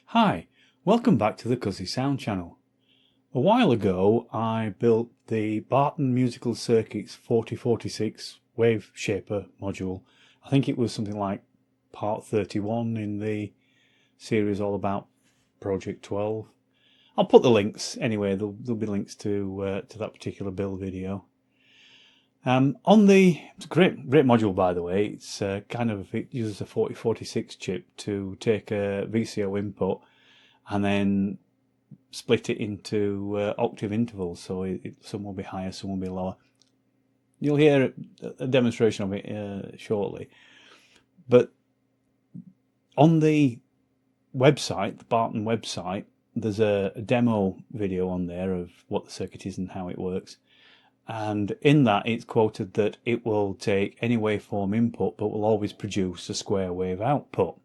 Hi, welcome back to the Cuzzy Sound channel. A while ago I built the Barton Musical Circuits 4046 Wave Shaper module. I think it was something like part 31 in the series all about Project 12. I'll put the links anyway, there'll be links to that particular build video. It's a great module, by the way. It's it uses a 4046 chip to take a VCO input and then split it into octave intervals, so some will be higher, some will be lower. You'll hear a demonstration of it shortly. But on the website, the Barton website, there's a demo video on there of what the circuit is and how it works. And in that it's quoted that it will take any waveform input but will always produce a square wave output.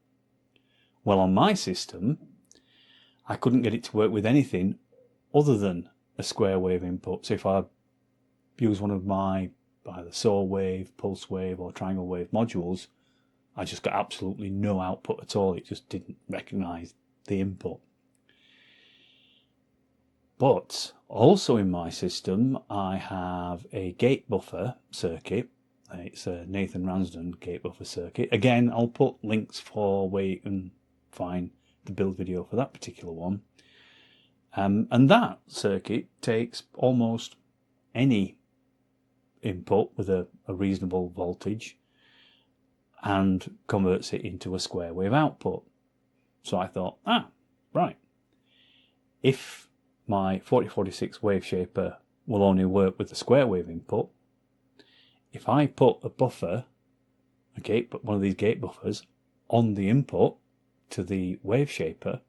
Well, on my system I couldn't get it to work with anything other than a square wave input. So if I use one of my either saw wave, pulse wave or triangle wave modules, I just got absolutely no output at all. It just didn't recognize the input. But also in my system I have a gate buffer circuit. It's a Nathan Ramsden gate buffer circuit. Again, I'll put links for where you can find the build video for that particular one. And that circuit takes almost any input with a reasonable voltage and converts it into a square wave output. So I thought, right, if my 4046 wave shaper will only work with the square wave input, if I put a buffer, one of these gate buffers, on the input to the wave shaper,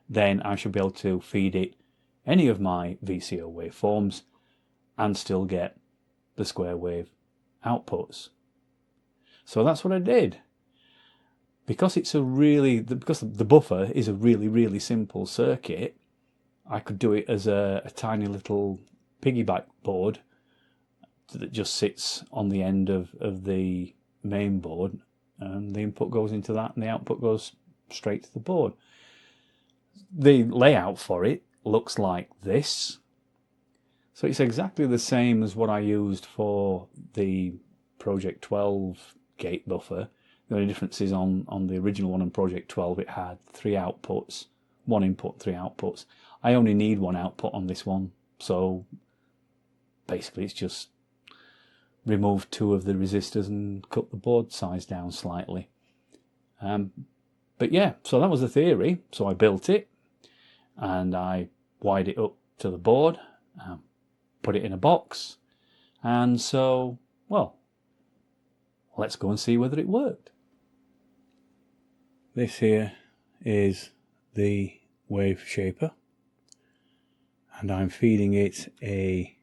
then I should be able to feed it any of my VCO waveforms and still get the square wave outputs. So that's what I did. Because the buffer is a really simple circuit, I could do it as a tiny little piggyback board that just sits on the end of the main board, and the input goes into that and the output goes straight to the board. The layout for it looks like this. So it's exactly the same as what I used for the Project 12 gate buffer. The only difference is on the original one on Project 12 it had 3 outputs, 1 input, 3 outputs. I only need 1 output on this one, so basically it's just remove 2 of the resistors and cut the board size down slightly. But yeah, so that was the theory. So I built it and I wired it up to the board, put it in a box, and so, well, let's go and see whether it worked. This here is the wave shaper, and I'm feeding it a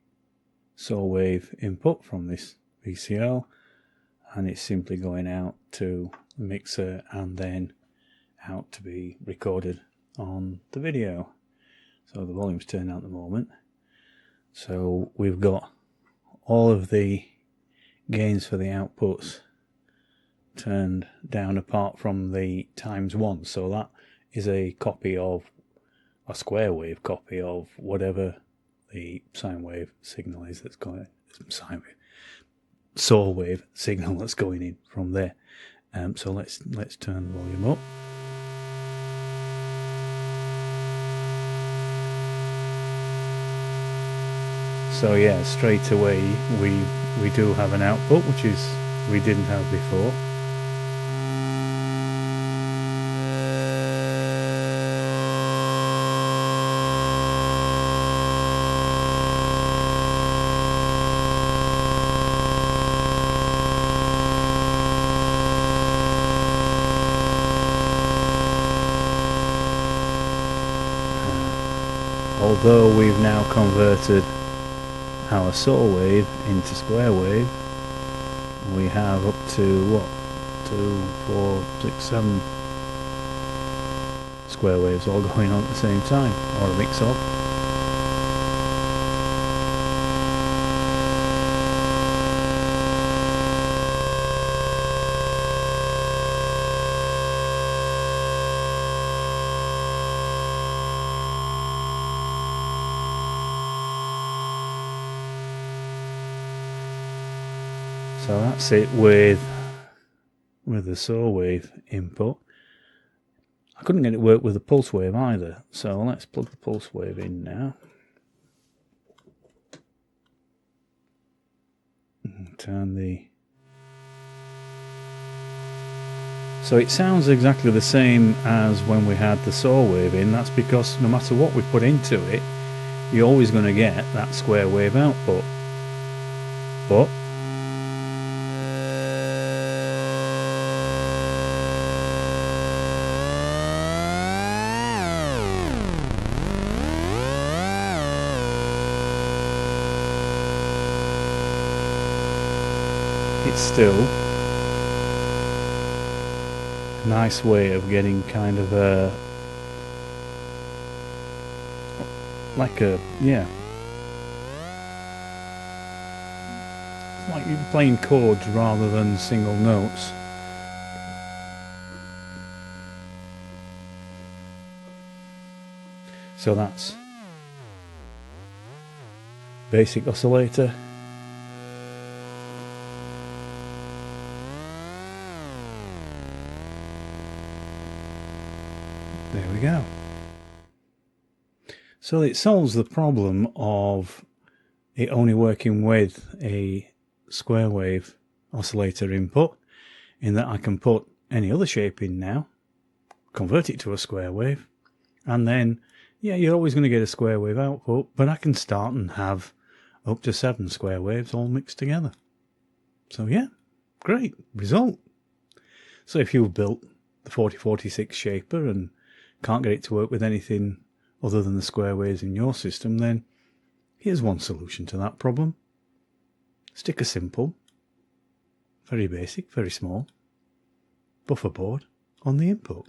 saw wave input from this VCO, and it's simply going out to the mixer and then out to be recorded on the video. So the volume's turned out at the moment. So we've got all of the gains for the outputs turned down apart from the ×1. So that is a copy of a square wave copy of whatever the sine wave signal is that's going, saw wave signal that's going in from there. So let's turn the volume up. So yeah, straight away we do have an output, which is we didn't have before. Although we've now converted our saw wave into square wave, we have up to 2, 4, 6, 7 square waves all going on at the same time, or a mix of. So that's it with the saw wave input. I couldn't get it work with the pulse wave either, so let's plug the pulse wave in now. And turn the... So it sounds exactly the same as when we had the saw wave in. That's because no matter what we put into it, you're always going to get that square wave output. But it's still a nice way of getting kind of a, like a, yeah, it's like you're playing chords rather than single notes. So that's basic oscillator. There we go. So it solves the problem of it only working with a square wave oscillator input, in that I can put any other shape in now, convert it to a square wave, and then, yeah, you're always going to get a square wave output, but I can start and have up to 7 square waves all mixed together. So yeah, great result. So if you've built the 4046 shaper and can't get it to work with anything other than the square waves in your system, then here's one solution to that problem. Stick a simple, very basic, very small buffer board on the input.